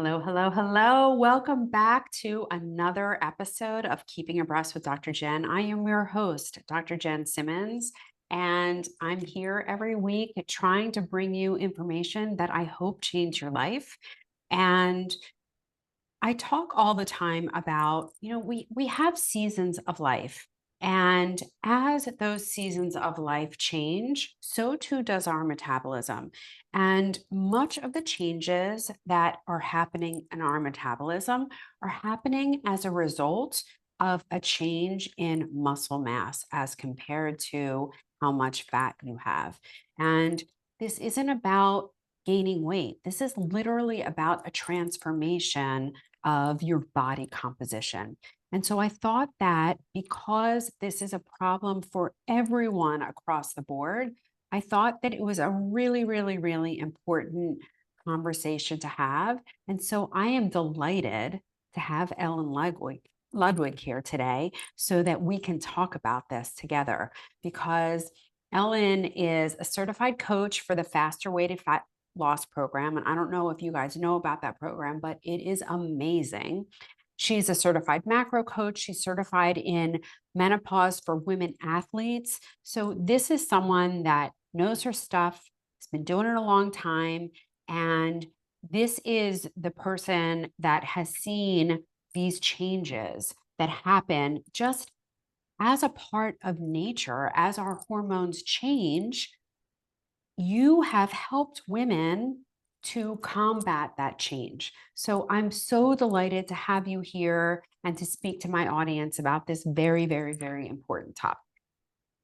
Hello, hello, hello. Welcome back to another episode of Keeping Abreast with Dr. Jenn. I am your host, Dr. Jenn Simmons, and I'm here every week trying to bring you information that I hope change your life. And I talk all the time about, we have seasons of life. And as those seasons of life change, so too does our metabolism. And much of the changes that are happening in our metabolism are happening as a result of a change in muscle mass as compared to how much fat you have. And this isn't about gaining weight. This is literally about a transformation of your body composition. And so I thought that because this is a problem for everyone across the board, I thought that it was a really, really, really important conversation to have. And so I am delighted to have Ellen Ludwig here today so that we can talk about this together because Ellen is a certified coach for the Faster Weighted Fat Loss program. And I don't know if you guys know about that program, but it is amazing. She's a certified macro coach. She's certified in menopause for women athletes. So this is someone that knows her stuff, has been doing it a long time. And this is the person that has seen these changes that happen just as a part of nature, as our hormones change. You have helped women to combat that change. So I'm so delighted to have you here and to speak to my audience about this very, very, very important topic.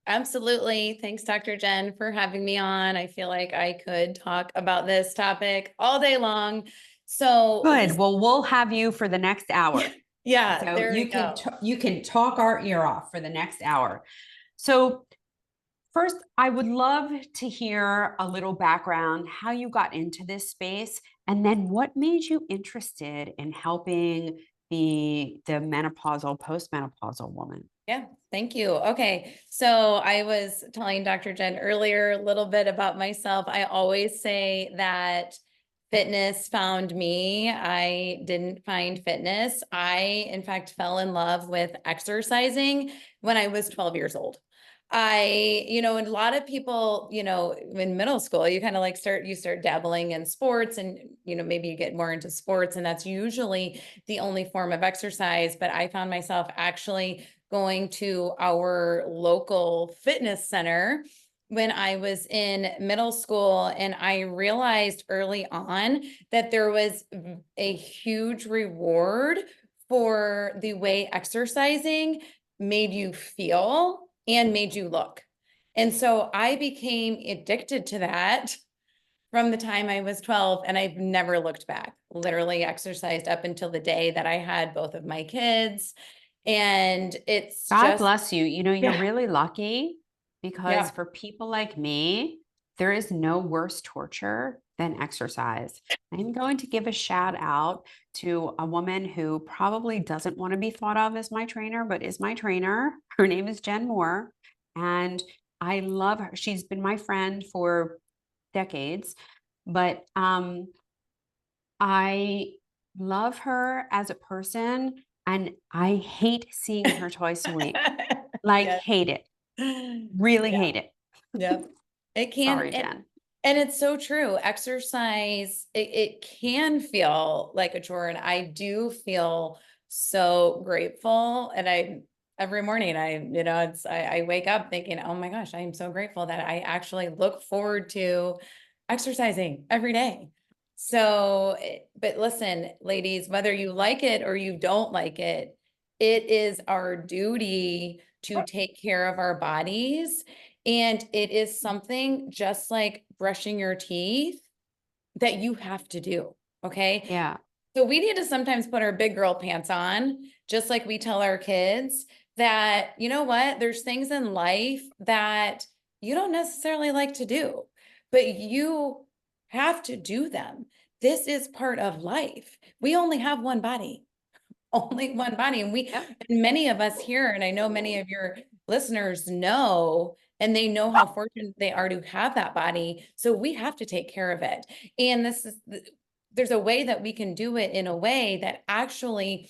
Absolutely. Thanks, Dr. Jenn, for having me on. I feel like I could talk about this topic all day long. So Good. this, Well, we'll have you for the next hour. yeah, So there we go. you can talk our ear off for the next hour. So first, I would love to hear a little background, how you got into this space, and then what made you interested in helping the menopausal, postmenopausal woman. Yeah, thank you. Okay. So I was telling Dr. Jenn earlier a little bit about myself. I always say that fitness found me. I didn't find fitness. I, in fact, fell in love with exercising when I was 12 years old. And a lot of people, in middle school, you kind of like start dabbling in sports and, maybe you get more into sports and that's usually the only form of exercise. But I found myself actually going to our local fitness center when I was in middle school. And I realized early on that there was a huge reward for the way exercising made you feel and made you look. And so I became addicted to that from the time I was 12, and I've never looked back. Literally exercised up until the day that I had both of my kids. And it's God just, bless you. You're yeah, really lucky because yeah. for people like me, there is no worse torture than exercise. I'm going to give a shout out to a woman who probably doesn't want to be thought of as my trainer, but is my trainer. Her name is Jenn Moore. And I love her. She's been my friend for decades, but I love her as a person and I hate seeing her twice a week. Like, Yeah. hate it. Really Yeah. hate it. Yep. It can, Sorry, Jen. and it's so true. Exercise, it can feel like a chore. And I do feel so grateful. And every morning I wake up thinking, oh my gosh, I am so grateful that I actually look forward to exercising every day. So, but listen, ladies, whether you like it or you don't like it, it is our duty to take care of our bodies. And it is something just like brushing your teeth that you have to do. Okay. Yeah. So we need to sometimes put our big girl pants on, just like we tell our kids that, you know what, there's things in life that you don't necessarily like to do, but you have to do them. This is part of life. We only have one body, only one body. Yep. And many of us here, and I know many of your listeners know, and they know how fortunate they are to have that body. So we have to take care of it. And there's a way that we can do it in a way that actually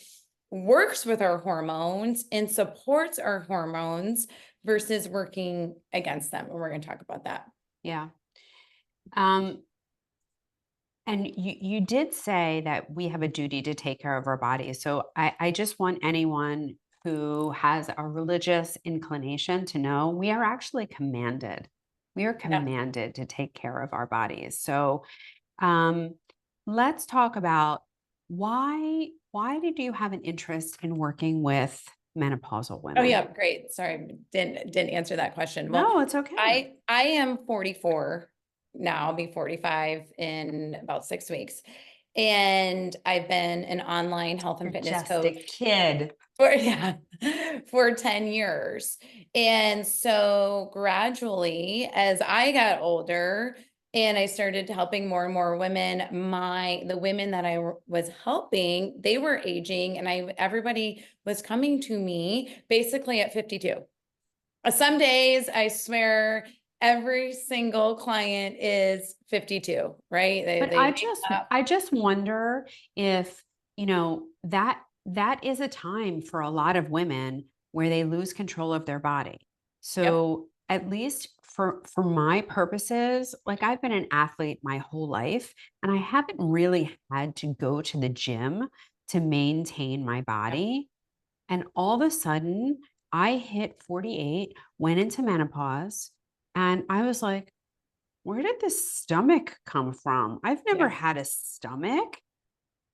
works with our hormones and supports our hormones versus working against them. And we're going to talk about that. Yeah. Um, and you did say that we have a duty to take care of our bodies. So I just want anyone who has a religious inclination to know we are actually commanded. We are Yeah. commanded to take care of our bodies. So um, let's talk about why did you have an interest in working with menopausal Oh women? yeah, great. Sorry, didn't answer that question. Well, No, it's okay. I am 44 now, I'll be 45 in about 6 weeks. And I've been an online health and You're fitness just a coach kid. for yeah, for 10 years. And so gradually, as I got older and I started helping more and more women, the women that was helping, they were aging, and everybody was coming to me basically at 52. Some days, I swear, every single client is 52, right? But They wake up. I just wonder if, that is a time for a lot of women where they lose control of their body. Yep. So at least for my purposes, like I've been an athlete my whole life and I haven't really had to go to the gym to maintain my Yep. body. And all of a sudden, I hit 48, went into menopause, and I was like, where did this stomach come from? I've never Yeah. had a stomach,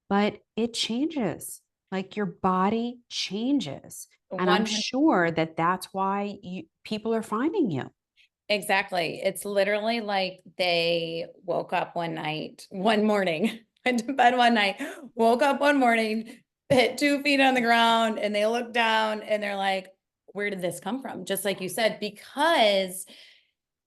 but it changes. Like your body changes. And I'm 100. sure that that's why people are finding you. Exactly. It's literally like they woke up one morning, went to bed one night, woke up one morning, hit 2 feet on the ground, and they look down and they're like, where did this come from? Just like you said, because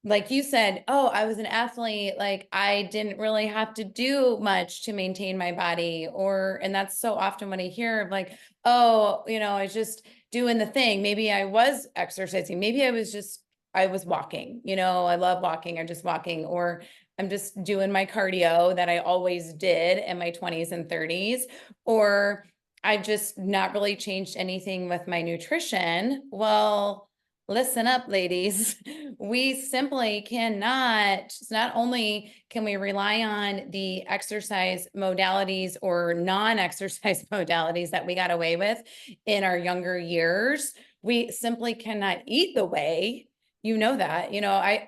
like you said, oh, I was an athlete, like I didn't really have to do much to maintain my body. And that's so often what I hear of like, oh, I was just doing the thing. Maybe I was exercising. Maybe I was walking, I love walking or just walking, or I'm just doing my cardio that I always did in my 20s and 30s, or I've just not really changed anything with my nutrition. Well, listen up, ladies. We simply cannot, not only can we rely on the exercise modalities or non-exercise modalities that we got away with in our younger years, we simply cannot eat the way, that.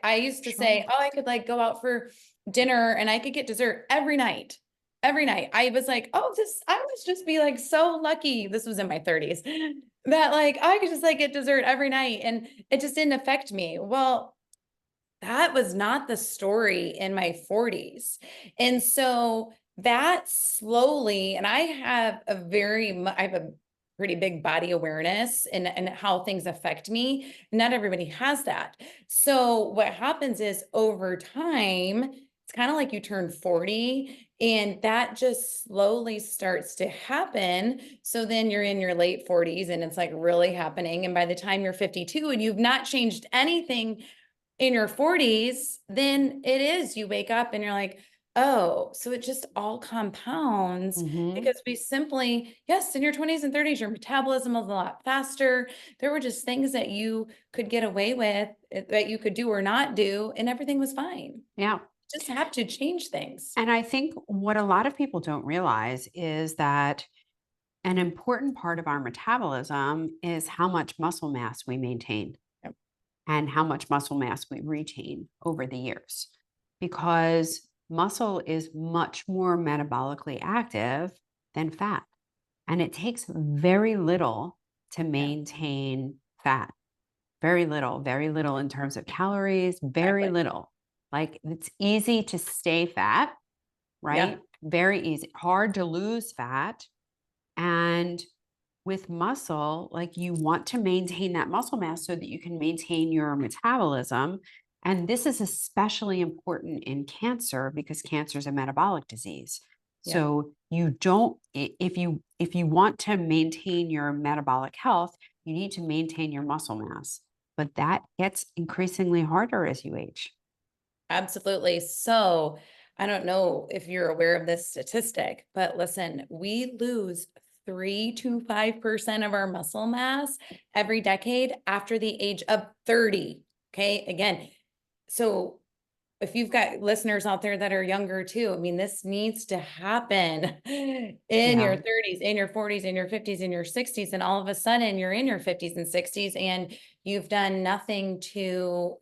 I used to say, Sure. oh, I could like go out for dinner and I could get dessert every night. Every night. I was like, oh, I must just be like so lucky. This was in my 30s that like I could just like get dessert every night and it just didn't affect me. Well, that was not the story in my 40s. And so that slowly, and I have a pretty big body awareness and how things affect me. Not everybody has that. So what happens is over time, it's kind of like you turn 40 and that just slowly starts to happen. So then you're in your late 40s and it's like really happening. And by the time you're 52 and you've not changed anything in your 40s, then you wake up and you're like, oh, so it just all compounds Hmm. because yes, in your 20s and 30s, your metabolism was a lot faster. There were just things that you could get away with, that you could do or not do, and everything was fine. Yeah. Just have to change things. And I think what a lot of people don't realize is that an important part of our metabolism is how much muscle mass we maintain Yep. and how much muscle mass we retain over the years. Because muscle is much more metabolically active than fat. And it takes very little to Yeah, maintain fat. Very little in terms of calories, very exactly. little. Like it's easy to stay fat, Yeah. right? Very easy. Hard to lose fat. And with muscle, like you want to maintain that muscle mass so that you can maintain your metabolism. And this is especially important in cancer because cancer is a metabolic disease. Yep. So you don't if you want to maintain your metabolic health, you need to maintain your muscle mass. But that gets increasingly harder as you age. Absolutely. So I don't know if you're aware of this statistic, but listen, we lose 3 to 5% of our muscle mass every decade after the age of 30. Okay. Again, so if you've got listeners out there that are younger too, I mean, this needs to happen in Yeah. your 30s, in your 40s, in your 50s, in your 60s. And all of a sudden you're in your 50s and 60s and you've done nothing to,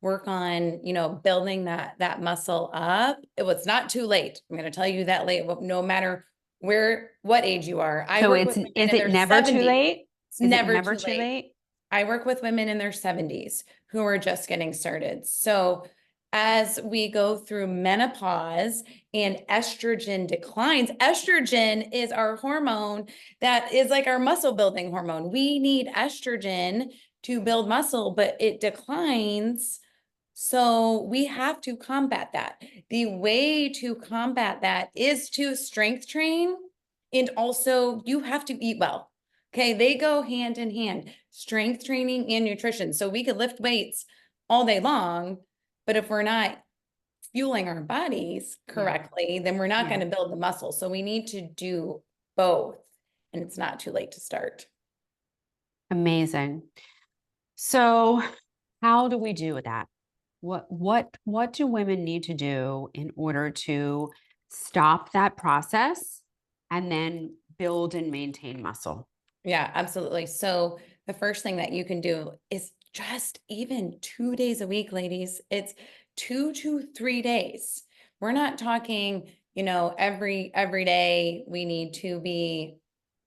work on, building that muscle up. It was not too late. I'm going to tell you that late, no matter what age you are. I So work with women is in it their never too 70s. late? It's Is it never never too too late. late? I work with women in their 70s who are just getting started. So as we go through menopause and estrogen declines, estrogen is our hormone that is like our muscle building hormone. We need estrogen to build muscle, but it declines. So we have to combat that. The way to combat that is to strength train, and also you have to eat well. Okay, they go hand in hand, strength training and nutrition. So we could lift weights all day long, but if we're not fueling our bodies Yeah. correctly, then we're not Yeah. going to build the muscle. So we need to do both, and it's not too late to start. Amazing. So how do we do that? What do women need to do in order to stop that process and then build and maintain muscle? Yeah, absolutely. So the first thing that you can do is just even 2 days a week, ladies. It's 2 to 3 days. We're not talking, every day we need to be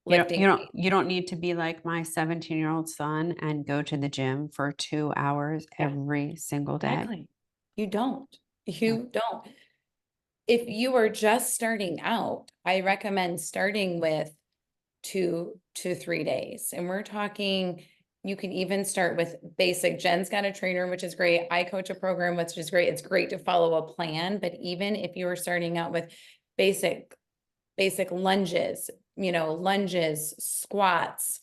You don't lifting you don't weights. you don't need to be like my 17-year-old son and go to the gym for 2 hours Yeah, every single day. exactly. You don't. Yeah. You don't. If you are just starting out, I recommend starting with 2 to 3 days. And we're talking, you can even start with basic. Jen's got a trainer, which is great. I coach a program, which is great. It's great to follow a plan. But even if you are starting out with basic, basic lunges, lunges, squats,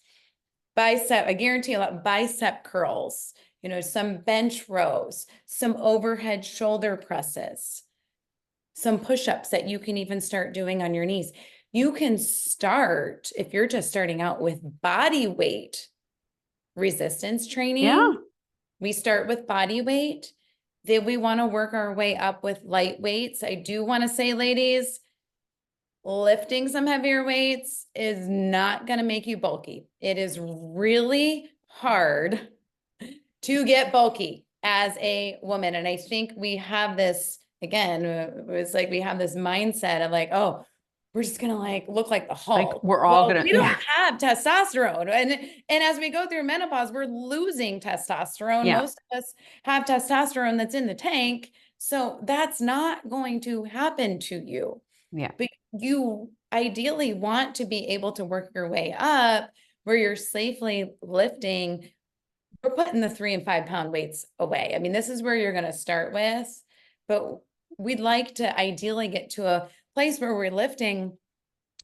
I guarantee a lot, bicep curls, some bench rows, some overhead shoulder presses, some push-ups that you can even start doing on your knees. You can start, if you're just starting out, with body weight resistance Yeah. training. We start with body weight. Then we want to work our way up with light weights. I do want to say, ladies, lifting some heavier weights is not going to make you bulky. It is really hard to get bulky as a woman. And I think we have this, again, it's like we have this mindset of like, oh, we're just gonna like look like the Like Hulk. we're all Well, gonna we yeah. don't have testosterone. And as we go through menopause, we're losing testosterone. Yeah. Most of us have testosterone that's in the tank. So that's not going to happen to you. Yeah. But you ideally want to be able to work your way up where you're safely lifting. We're putting the 3 and 5 pound weights away. I mean, this is where you're going to start with, but we'd like to ideally get to a place where we're lifting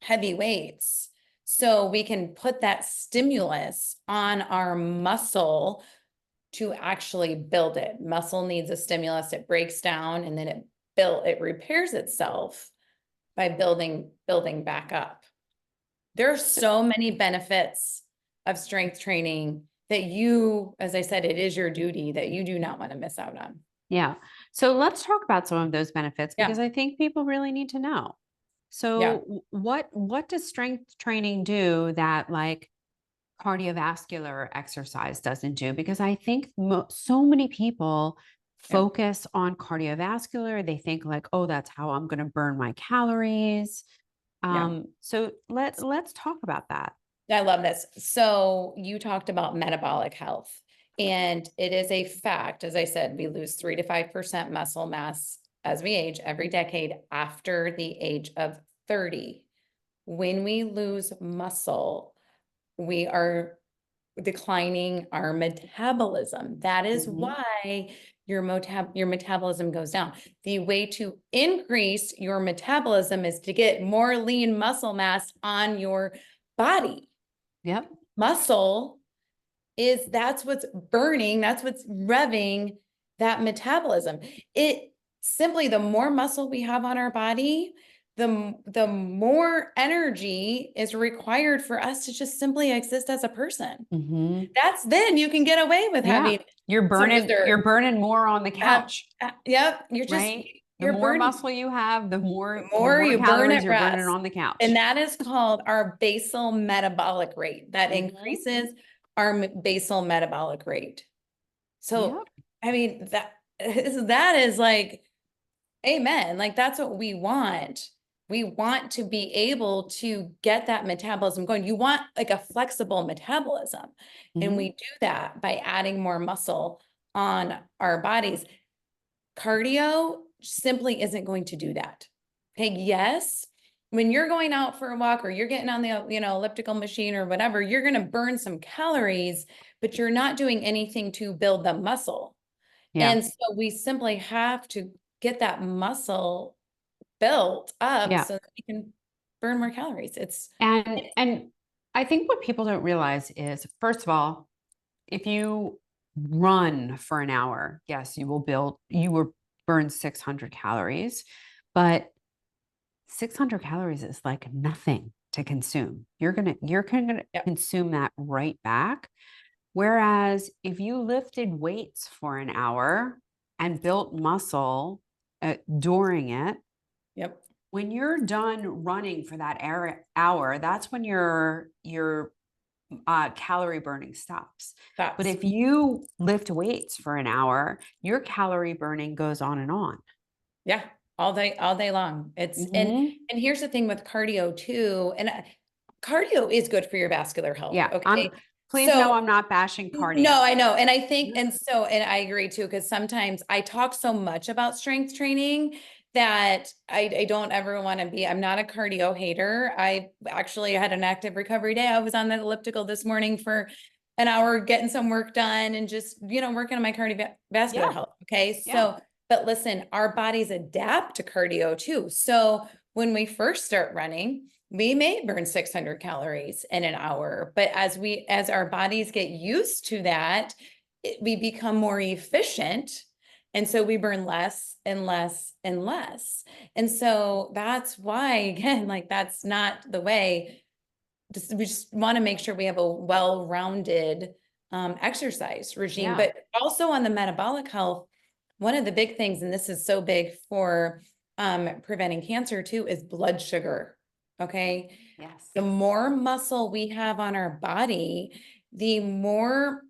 heavy weights so we can put that stimulus on our muscle to actually build it. Muscle needs a stimulus, it breaks down and then it repairs itself by building back up. There are so many benefits of strength training that you, as I said, it is your duty that you do not want to miss out on. Yeah. So let's talk about some of those benefits Yeah. because I think people really need to know. Yeah. So what does strength training do that like cardiovascular exercise doesn't do? Because I think so many people Yeah. focus on cardiovascular. They think like, oh, that's how I'm going to burn my calories. Yeah. So let's talk about that. I love this. So you talked about metabolic health, and it is a fact, as I said, we lose 3 to 5% muscle mass as we age every decade after the age of 30. When we lose muscle, we are declining our metabolism. That is Mhm. why your metabolism goes down. The way to increase your metabolism is to get more lean muscle mass on your body. Yep. Muscle that's what's burning, that's what's revving that metabolism. simply the more muscle we have on our body, the more energy is required for us to just simply exist as a person. Mhm. That's then you can get away with Yeah. having some dessert. You're burning more on the Have, couch, yep, you're just, right? The you're more burning. muscle you have, The the more more you burn calories at you're burning rest. on the And couch. that is called our basal metabolic rate. That Mhm. increases our basal metabolic rate. So, Yep. I mean, that is like, amen. Like that's what we want. We want to be able to get that metabolism going. You want like a flexible metabolism. And we Mhm. do that by adding more muscle on our bodies. Cardio simply isn't going to do that. Okay, yes, when you're going out for a walk or you're getting on the, elliptical machine or whatever, you're going to burn some calories, but you're not doing anything to build the muscle. Yeah. And so we simply have to get that muscle built up Yeah. so that we can burn more calories. And I think what people don't realize is, first of all, if you run for an hour, yes, you will burn 600 calories, but 600 calories is like nothing to consume. You're gonna Yep, consume that right back. Whereas if you lifted weights for an hour and built muscle during it, yep, when you're done running for that hour, that's when your calorie burning stops. But that's if you lift weights for an hour, your calorie burning goes on and on. yeah, all day long. It's Mhm. and here's the thing with cardio too, and cardio is good for your vascular health. Yeah, Okay, please know so I'm not bashing no, cardio. I know. And I think, Yeah. and I agree too, because sometimes I talk so much about strength training that I don't ever want to be, I'm not a cardio hater. I actually had an active recovery day. I was on the elliptical this morning for an hour, getting some work done and just, working on my cardiovascular Yeah. health. Okay. Yeah. So, but listen, our bodies adapt to cardio too. So when we first start running, we may burn 600 calories in an hour, but as our bodies get used to that, we become more efficient. And so we burn less and less and less. And so that's why, again, like that's not the way. We just want to make sure we have a well-rounded exercise regime, Yeah. but also on the metabolic health, one of the big things, and this is so big for preventing cancer too, is blood sugar. Okay. Yes. The more muscle we have on our body, the more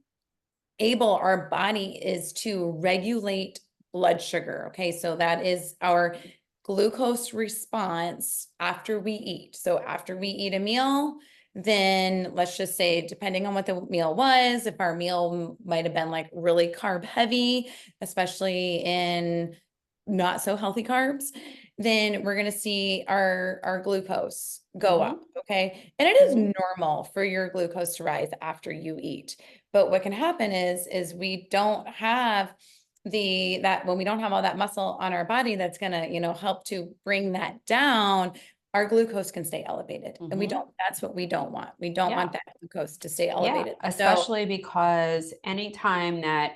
able our body is to regulate blood sugar. Okay. So that is our glucose response after we eat. So after we eat a meal, then let's just say, depending on what the meal was, if our meal might have been like really carb heavy, especially in not so healthy carbs, then we're going to see our glucose go Hmm. up. Okay. And it is Hmm. normal for your glucose to rise after you eat. But what can happen is we don't have that when we don't have all that muscle on our body that's going to, help to bring that down, our glucose can stay elevated. And Hmm. that's what we don't want. We don't Yeah. want that glucose to stay Yeah. elevated. So Especially because anytime that,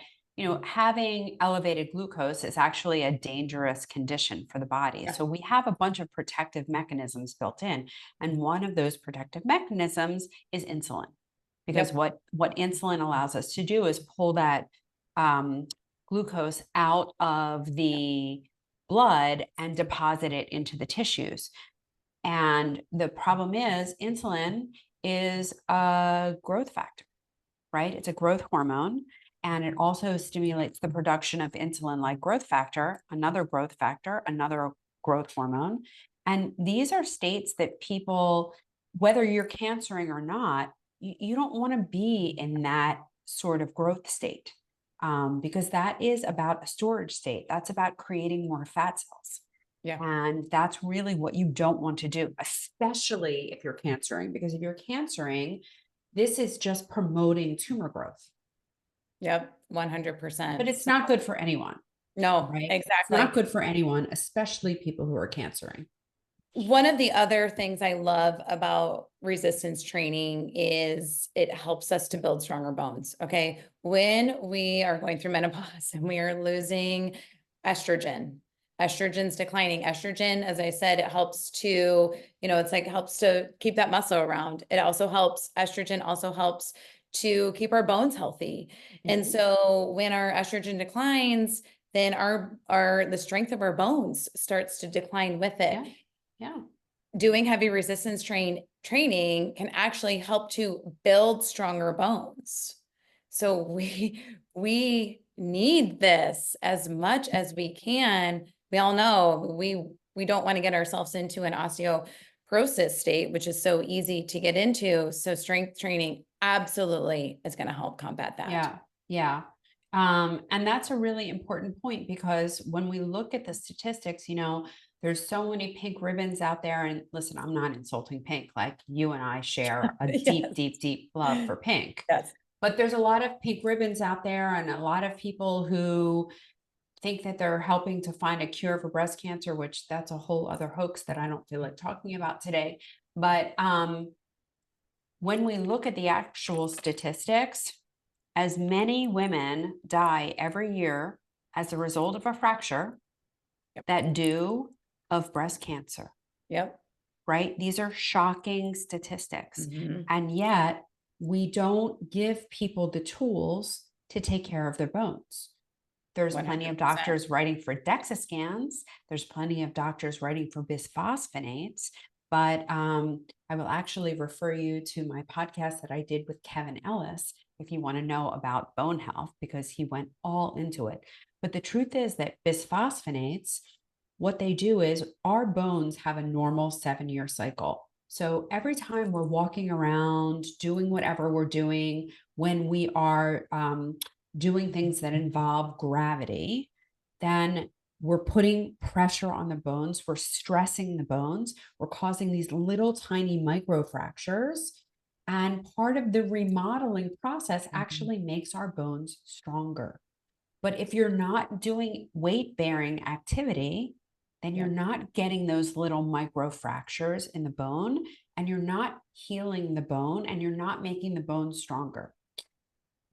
having elevated glucose is actually a dangerous condition for the body. yeah, So we have a bunch of protective mechanisms built in. And one of those protective mechanisms is insulin. Because yep, what insulin allows us to do is pull that um, glucose out of the blood and deposit it into the tissues. And the problem is insulin is a growth factor, right? It's a growth hormone. And it also stimulates the production of insulin like growth factor, another growth hormone. And these are states that people, whether you're cancering or not, you don't want to be in that sort of growth state, because that is about a storage state. That's about creating more fat cells. yeah, And that's really what you don't want to do, especially if you're cancering, because if you're cancering, this is just promoting tumor growth, yep, but 100%. it's So not good for anyone, no, right? It's not exactly. good for anyone, especially people who are cancering. One of the other things I love about resistance training is it helps us to build stronger bones. Okay. When we are going through menopause and we are losing estrogen, estrogen's declining. Estrogen, as I said, it helps to, it's like helps to keep that muscle around. It also helps, estrogen also helps to keep our bones healthy. And Mhm. so when our estrogen declines, then the strength of our bones starts to decline with it. Yeah. Yeah. Doing heavy resistance training can actually help to build stronger bones. So we need this as much as we can. We all know we don't want to get ourselves into an osteoporosis state, which is so easy to get into. So strength training absolutely is going to help combat that. Yeah. Yeah. And that's a really important point because when we look at the statistics, there's so many pink ribbons out there. And listen, I'm not insulting pink. Like you and I share a deep, Yes. deep, deep love for pink. Yes. But there's a lot of pink ribbons out there and a lot of people who think that they're helping to find a cure for breast cancer, which that's a whole other hoax that I don't feel like talking about today. But when we look at the actual statistics, as many women die every year as a result of a fracture Yep. that do of breast cancer, Yep. right? These are shocking statistics. Mhm. And yet we don't give people the tools to take care of their bones. There's plenty of 100%. doctors writing for DEXA scans. There's plenty of doctors writing for bisphosphonates. But I will actually refer you to my podcast that I did with Kevin Ellis if you want to know about bone health, because he went all into it. But the truth is that bisphosphonates, what they do is our bones have a normal 7-year cycle. So every time we're walking around doing whatever we're doing, when we are doing things that involve gravity, then we're putting pressure on the bones, we're stressing the bones, we're causing these little tiny microfractures. And part of the remodeling process actually makes our bones stronger. But if you're not doing weight bearing activity, then you're Yep. not getting those little microfractures in the bone, and you're not healing the bone, and you're not making the bone stronger.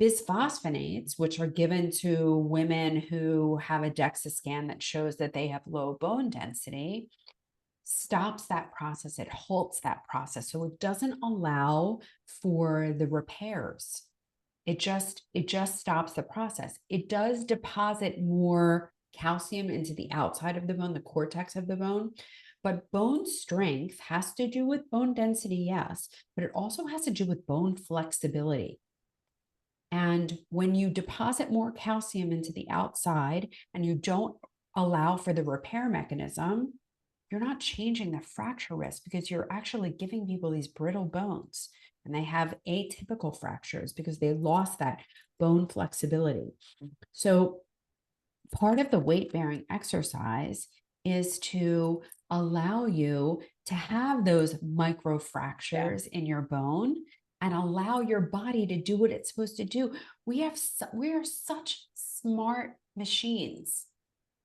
Bisphosphonates, which are given to women who have a DEXA scan that shows that they have low bone density, stops that process. It halts that process. So it doesn't allow for the repairs. It just stops the process. It does deposit more calcium into the outside of the bone, the cortex of the bone. But bone strength has to do with bone density, yes, but it also has to do with bone flexibility. And when you deposit more calcium into the outside and you don't allow for the repair mechanism, you're not changing the fracture risk because you're actually giving people these brittle bones and they have atypical fractures because they lost that bone flexibility. So part of the weight bearing exercise is to allow you to have those micro fractures in your bone and allow your body to do what it's supposed to do. We are such smart machines.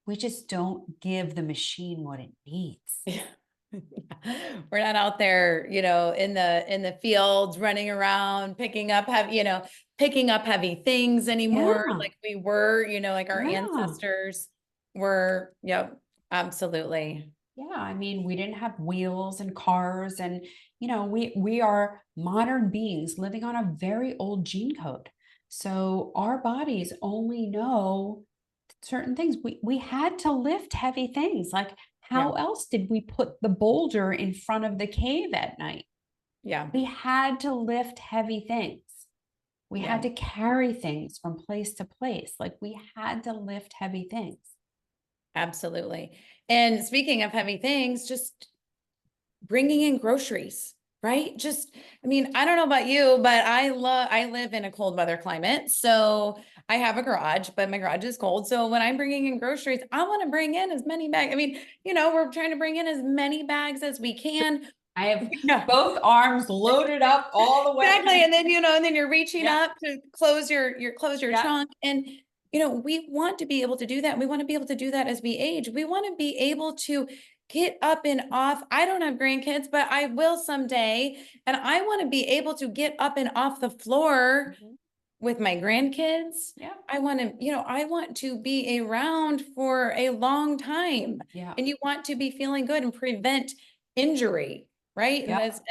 We just don't give the machine what it needs. Yeah. We're not out there, in the fields running around picking up heavy things anymore Yeah. like we were, like our Yeah. ancestors were. Yep, absolutely. Yeah, I mean, we didn't have wheels and cars, and we are modern beings living on a very old gene code. So our bodies only know certain things. We had to lift heavy things. Like, how Yeah. else did we put the boulder in front of the cave at night? Yeah. We had to lift heavy things. We had Yeah. to carry things from place to place. Like, we had to lift heavy things. Absolutely. And speaking of heavy things, just bringing in groceries, right? I mean, I don't know about you, but I live in a cold weather climate. So I have a garage, but my garage is cold. So when I'm bringing in groceries, I want to bring in as many bags. I mean, we're trying to bring in as many bags as we can. I have Yeah, both arms loaded up all the way. exactly. And then you're reaching Yeah. up to close your Yeah. trunk. And we want to be able to do that. We want to be able to do that as we age. We want to be able to get up and off. I don't have grandkids, but I will someday. And I want to be able to get up and off the floor Mhm. with my grandkids. Yeah. I want to, I want to be around for a long time. Yeah. And you want to be feeling good and prevent injury, right? And Yep. as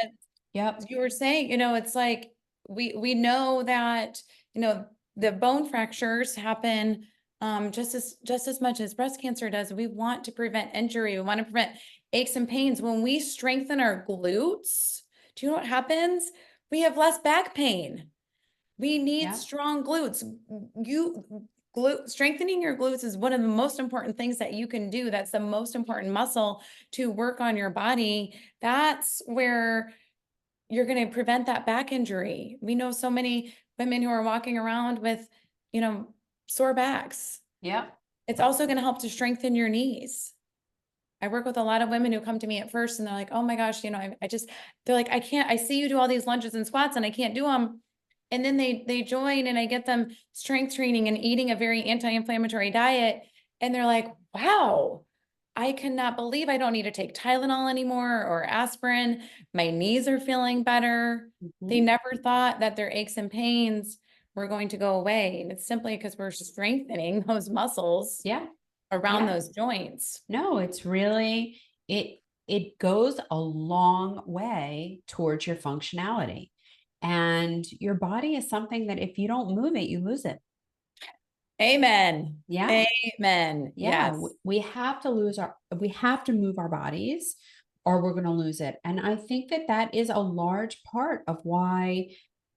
Yep. you were saying, it's like we know that, the bone fractures happen just as much as breast cancer does. We want to prevent injury. We want to prevent aches and pains. When we strengthen our glutes, do you know what happens? We have less back pain. We need Yeah. strong glutes. Strengthening your glutes is one of the most important things that you can do. That's the most important muscle to work on your body. That's where you're going to prevent that back injury. We know so many women who are walking around with, sore backs. Yeah. It's also going to help to strengthen your knees. I work with a lot of women who come to me at first and they're like, oh my gosh, they're like, I see you do all these lunges and squats and I can't do them. And then they join and I get them strength training and eating a very anti-inflammatory diet. And they're like, wow, I cannot believe I don't need to take Tylenol anymore or aspirin. My knees are feeling better. They Mhm. never thought that their aches and pains were going to go away. And it's simply because we're strengthening those muscles Yeah. around Yeah. those joints. No, it's really, it goes a long way towards your functionality. And your body is something that if you don't move it, you lose it. Amen. Yeah. Amen. Yeah. Yes. We have to move our bodies or we're going to lose it. And I think that that is a large part of why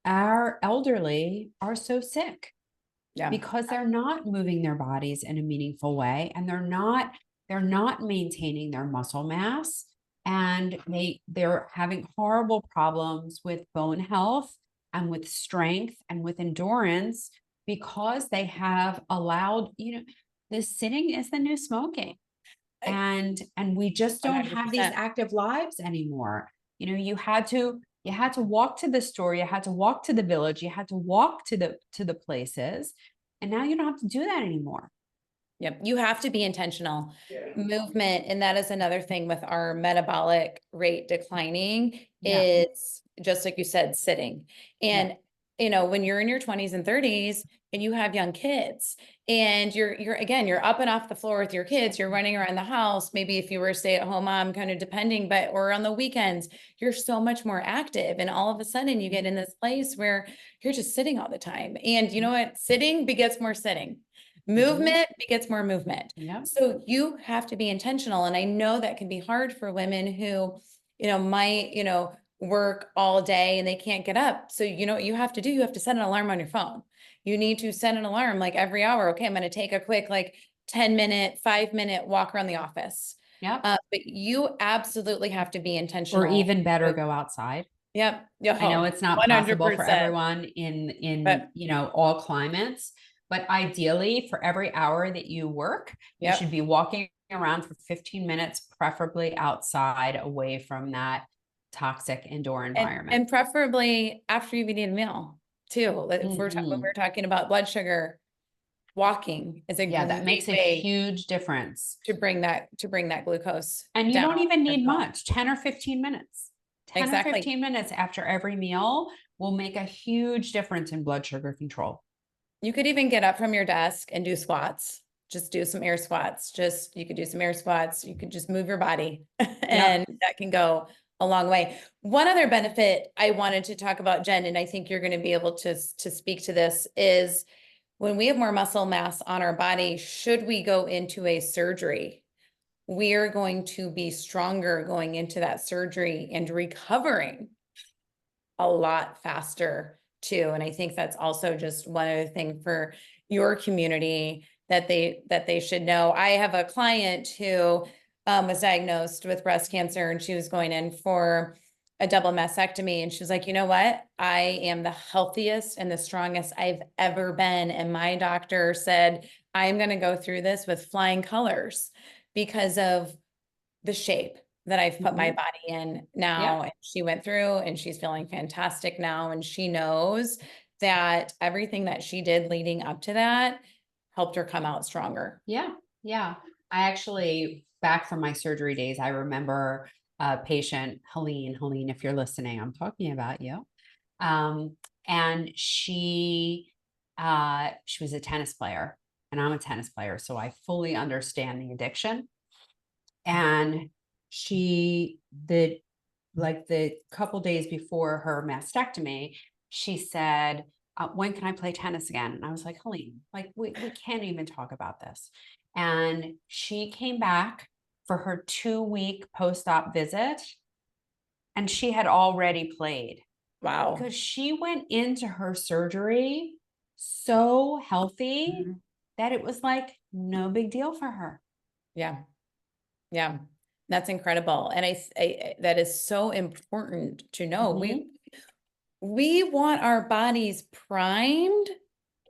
our elderly are so sick, Yeah. because they're not moving their bodies in a meaningful way, and they're not maintaining their muscle mass, and they're having horrible problems with bone health and with strength and with endurance, because they have allowed, this sitting is the new smoking. I- And we just don't have these 100%. active lives anymore. You had to walk to the store, you had to walk to the village, you had to walk to the places, and now you don't have to do that anymore. Yep. You have to be intentional. Movement. And that is another thing with our metabolic rate declining Yeah. is just like you said, sitting. Yeah. And, when you're in your 20s and 30s and you have young kids and you're up and off the floor with your kids, you're running around the house. Maybe if you were a stay-at-home mom, kind of depending, or on the weekends, you're so much more active. And all of a sudden you get in this place where you're just sitting all the time. And you know what? Sitting begets more sitting. Mhm. Movement begets more movement. Yeah. So you have to be intentional. And I know that can be hard for women who, might, work all day and they can't get up. So you know what you have to do? You have to set an alarm on your phone. You need to set an alarm like every hour. Okay, I'm going to take a quick 10-minute, 5-minute walk around the office. Yep. But you absolutely have to be Or intentional. even better, go outside. Yep. I know Yo, it's not possible for 100%. everyone in But all climates, but ideally for every hour that you work, you should yep. be walking around for 15 minutes, preferably outside, away from that toxic indoor environment. And preferably after you've eaten a meal too. Like, if when Mhm. we're talking about blood sugar, walking is a Yeah, that great makes a way huge difference. to bring that glucose And you down don't even as need well. much, 10 or 15 minutes. 10 or Exactly. 15 minutes after every meal will make a huge difference in blood sugar control. You could even get up from your desk and do squats. Just do some air squats. You could do some air squats. You could just move your body Yep. and that can go a long way. One other benefit I wanted to talk about, Jen, and I think you're going to be able to speak to this is when we have more muscle mass on our body, should we go into a surgery, we are going to be stronger going into that surgery and recovering a lot faster too. And I think that's also just one other thing for your community that they should know. I have a client who was diagnosed with breast cancer and she was going in for a double mastectomy. And she was like, you know what? I am the healthiest and the strongest I've ever been. And my doctor said, I'm going to go through this with flying colors because of the shape that I've put my Mhm. body in Yep. now. And she went through and she's feeling fantastic now. And she knows that everything that she did leading up to that helped her come out stronger. Yeah. Yeah. I actually, back from my surgery days, I remember a patient, Helene, if you're listening, I'm talking about you. Um, and she She was a tennis player, and I'm a tennis player, so I fully understand the addiction. And she, the couple days before her mastectomy, she said, when can I play tennis again? And I was like, Helene, like we can't even talk about this. And she came back for her 2-week post-op visit, and she had already played Wow. because she went into her surgery so healthy Mhm. that it was like no big deal for her. Yeah. Yeah. That's incredible. And that is so important to know. Mhm. We want our bodies primed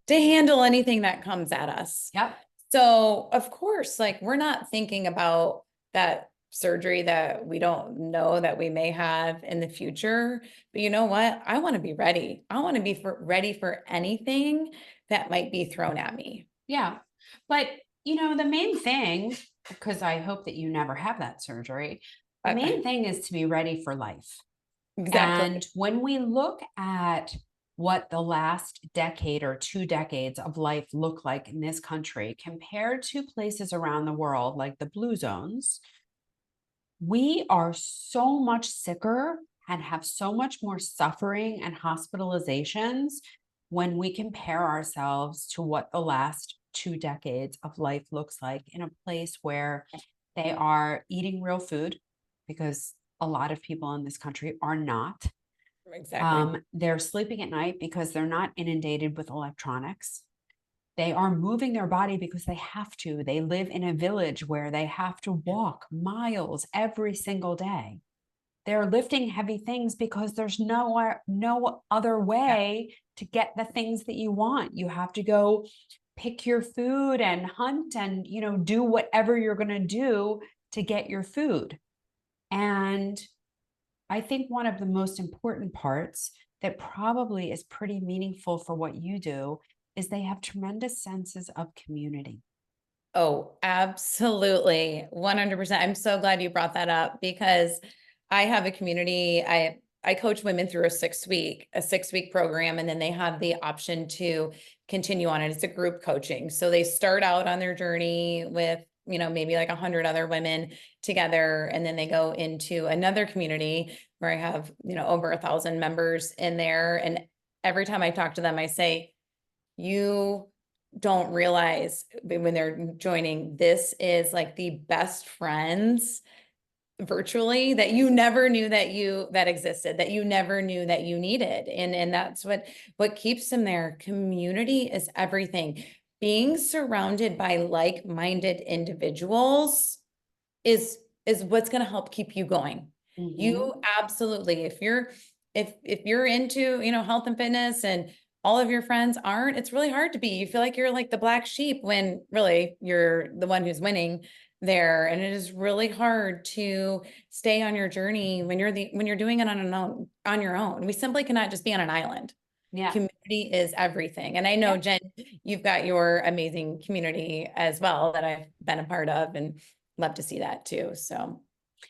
to handle anything that comes at us. Yep. So, of course, like we're not thinking about that surgery that we don't know that we may have in the future. But you know what? I want to be ready. I want to be ready for anything that might be thrown at me. Yeah. But, the main thing, because I hope that you never have that surgery, the main thing is to be ready for life. Exactly. And when we look at what the last decade or 2 decades of life look like in this country compared to places around the world, like the blue zones, we are so much sicker and have so much more suffering and hospitalizations when we compare ourselves to what the last 2 decades of life looks like in a place where they are eating real food, because a lot of people in this country are not. Exactly. They're sleeping at night because they're not inundated with electronics. They are moving their body because they have to. They live in a village where they have to walk miles every single day. They're lifting heavy things because there's no other Yeah. way to get the things that you want. You have to go pick your food and hunt and, do whatever you're going to do to get your food. And I think one of the most important parts that probably is pretty meaningful for what you do is they have tremendous senses of community. Oh, absolutely. 100%. I'm so glad you brought that up because I have a community. I coach women through a 6-week program, and then they have the option to continue on it. It's a group coaching. So they start out on their journey with, maybe like 100 other women together. And then they go into another community where I have, over 1,000 members in there. And every time I talk to them, I say, you don't realize when they're joining, this is like the best friends virtually that you never knew that existed, that you never knew that you needed. And that's what keeps them there. Community is everything. Being surrounded by like-minded individuals is what's going to help keep you going. Mhm. You absolutely, if you're into, health and fitness and all of your friends aren't, it's really hard to be. You feel like you're like the black sheep when really you're the one who's winning there. And it is really hard to stay on your journey when you're doing it on your own. We simply cannot just be on an island. Yeah. Community is everything. And I know, Yeah. Jen, you've got your amazing community as well that I've been a part of and love to see that too. So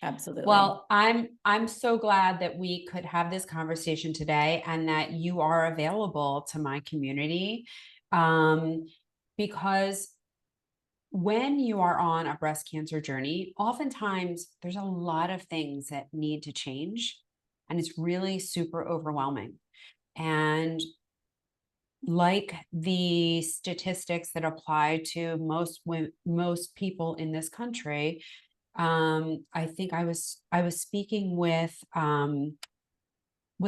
absolutely. Well, I'm so glad that we could have this conversation today and that you are available to my community, um, because when you are on a breast cancer journey, oftentimes there's a lot of things that need to change, and it's really super overwhelming. And like the statistics that apply to most people in this country, I think I was speaking with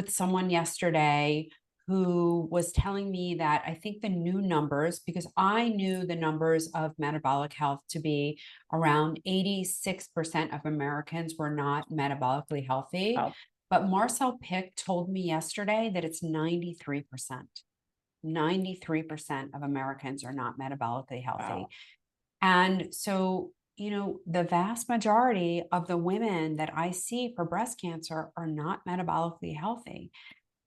someone yesterday who was telling me that I think the new numbers, because I knew the numbers of metabolic health to be around 86% of Americans were not metabolically healthy. Wow. But Marcel Pick told me yesterday that it's 93%. 93% of Americans are not metabolically healthy. Wow. And so, the vast majority of the women that I see for breast cancer are not metabolically healthy.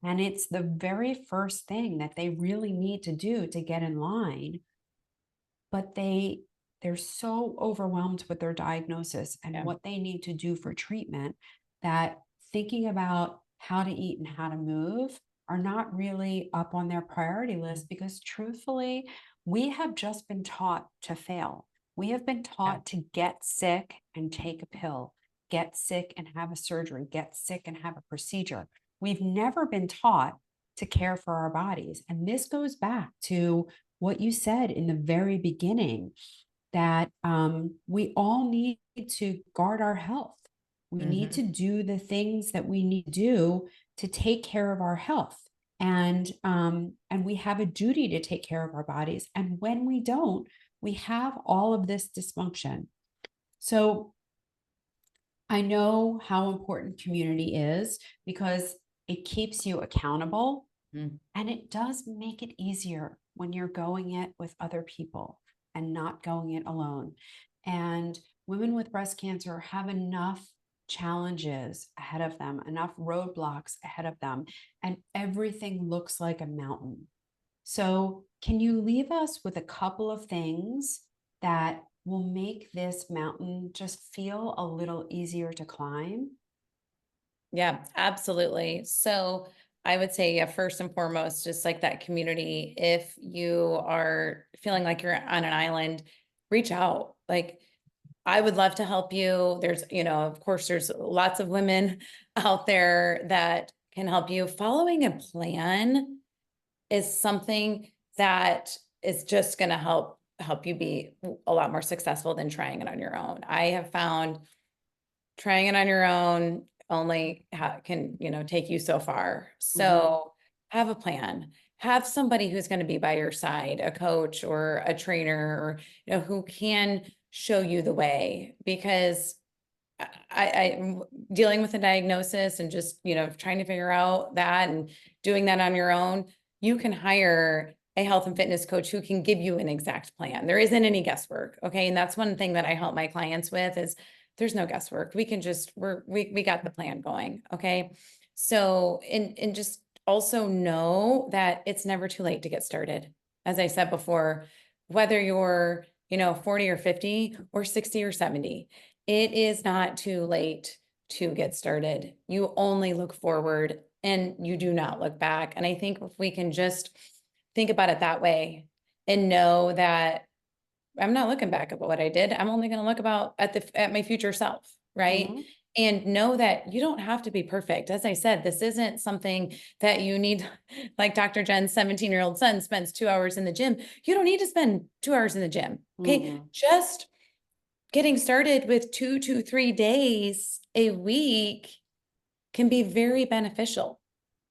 And it's the very first thing that they really need to do to get in line. But they're so overwhelmed with their diagnosis and Yeah. what they need to do for treatment that thinking about how to eat and how to move are not really up on their priority list because truthfully, we have just been taught to fail. We have been Yeah. taught to get sick and take a pill, get sick and have a surgery, get sick and have a procedure. We've never been taught to care for our bodies. And this goes back to what you said in the very beginning, that we all need to guard our health. We need Mhm. to do the things that we need to do to take care of our health. And we have a duty to take care of our bodies. And when we don't, we have all of this dysfunction. So I know how important community is because it keeps you accountable Mm. and it does make it easier when you're going it with other people and not going it alone. And women with breast cancer have enough challenges ahead of them, enough roadblocks ahead of them, and everything looks like a mountain. So, can you leave us with a couple of things that will make this mountain just feel a little easier to climb? Yeah, absolutely. So I would say, yeah, first and foremost, just like that community, if you are feeling like you're on an island, reach out. Like, I would love to help you. There's, of course, there's lots of women out there that can help you. Following a plan is something that is just going to help you be a lot more successful than trying it on your own. I have found trying it on your own only can, take you so far. Mhm. So have a plan. Have somebody who's going to be by your side, a coach or a trainer, or who can show you the way. Because I'm dealing with a diagnosis and just, trying to figure out that and doing that on your own, you can hire a health and fitness coach who can give you an exact plan. There isn't any guesswork. Okay. And that's one thing that I help my clients with is there's no guesswork. We can just, we got the plan going. Okay. So, and just also know that it's never too late to get started. As I said before, whether you're, 40 or 50 or 60 or 70, it is not too late to get started. You only look forward and you do not look back. And I think if we can just think about it that way and know that I'm not looking back at what I did. I'm only going to look about at my future self, right? Mhm. And know that you don't have to be perfect. As I said, this isn't something that you need, like Dr. Jen's 17-year-old son spends 2 hours in the gym. You don't need to spend 2 hours in the gym. Okay. Mhm. Just getting started with 2 to 3 days a week can be very beneficial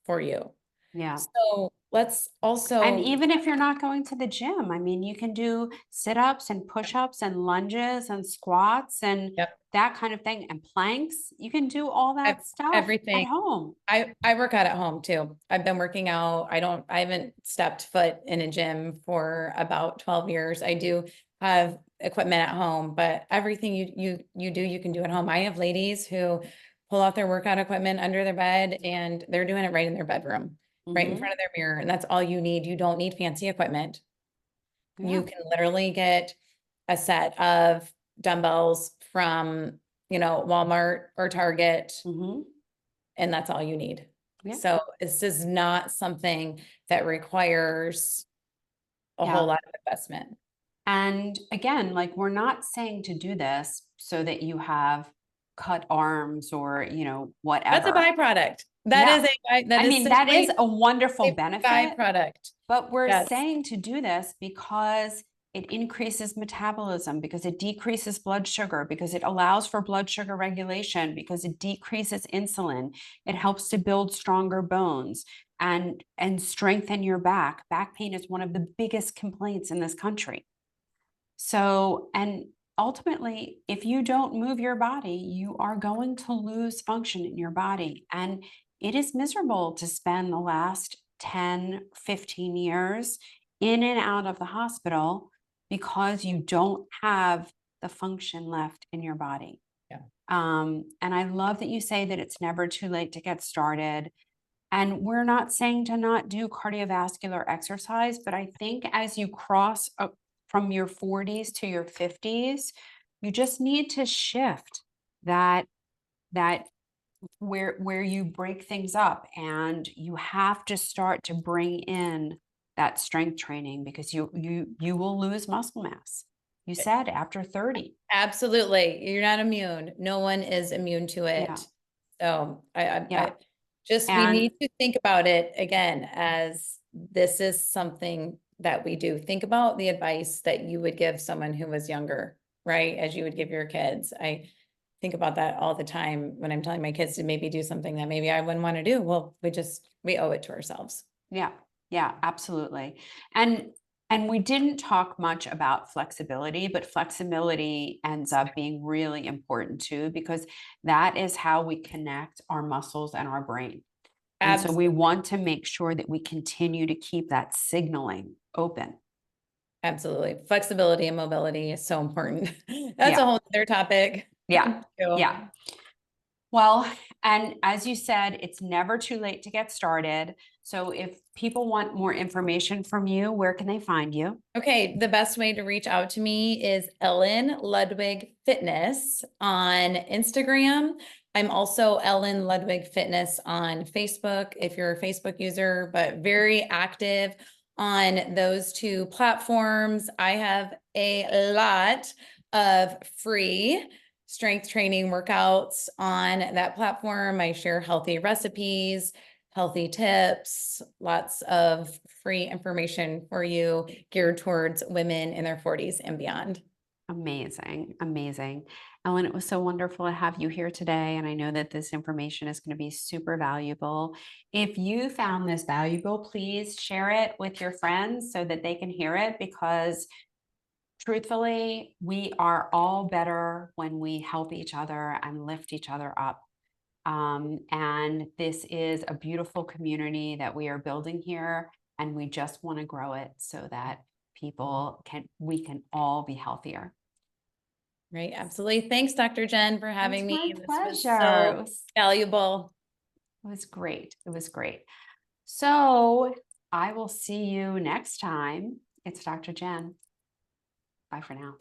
for you. Yeah. So let's And also, even if you're not going to the gym, I mean, you can do sit-ups and push-ups and lunges and squats and yep, that kind of thing and planks. You can do all that stuff at everything. home. I work out at home too. I've been working out. I haven't stepped foot in a gym for about 12 years. I do have equipment at home, but everything you do, you can do at home. I have ladies who pull out their workout equipment under their bed and they're doing it right in their bedroom, right in Mhm. front of their mirror. And that's all you need. You don't need fancy equipment. You Yeah. can literally get a set of dumbbells from, Walmart or Target, Mhm. and that's all you need. Yeah. So this is not something that requires a whole Yeah. lot of investment. And again, like we're not saying to do this so that you have cut arms or, That's a whatever. byproduct. Yeah. That I is mean, that is simply a wonderful a benefit. byproduct. But we're Yes. saying to do this because it increases metabolism, because it decreases blood sugar, because it allows for blood sugar regulation, because it decreases insulin. It helps to build stronger bones and strengthen your back. Back pain is one of the biggest complaints in this country. So, and ultimately, if you don't move your body, you are going to lose function in your body. And it is miserable to spend the last 10, 15 years in and out of the hospital because you don't have the function left in your body. Yeah. And I love that you say that it's never too late to get started. And we're not saying to not do cardiovascular exercise, but I think as you cross up from your 40s to your 50s, you just need to shift that that where you break things up, and you have to start to bring in that strength training because you will lose muscle mass. You said after 30. Absolutely. You're not immune. No one is immune to Yeah. it. So Yeah. we And need to think about it again as this is something that we do. Think about the advice that you would give someone who was younger, right? As you would give your kids. I think about that all the time when I'm telling my kids to maybe do something that maybe I wouldn't want to do. Well, we owe it to ourselves. yeah, yeah, absolutely. And we didn't talk much about flexibility, but flexibility ends up being really important too, because that is how we connect our muscles and our brain. And so we Absolutely. want to make sure that we continue to keep that signaling open. Absolutely. Flexibility and mobility is so important. That's a Yeah, whole other topic. yeah, too. yeah. Well, and as you said, it's never too late to get started. So if people want more information from you, where can they find you? Okay, the best way to reach out to me is Ellen Ludwig Fitness on Instagram. I'm also Ellen Ludwig Fitness on Facebook if you're a Facebook user, but very active on those two platforms. I have a lot of free strength training workouts on that platform. I share healthy recipes, healthy tips, lots of free information for you geared towards women in their 40s and beyond. Amazing, amazing. Ellen, it was so wonderful to have you here today. And I know that this information is going to be super valuable. If you found this valuable, please share it with your friends so that they can hear it, because truthfully, we are all better when we help each other and lift each other up. And this is a beautiful community that we are building here, and we just want to grow it so that we can all be healthier. Right, absolutely. Thanks, Dr. Jenn, for It's having me. my This was pleasure. so valuable. It was great. It was great. So I will see you next time. It's Dr. Jenn. Bye for now.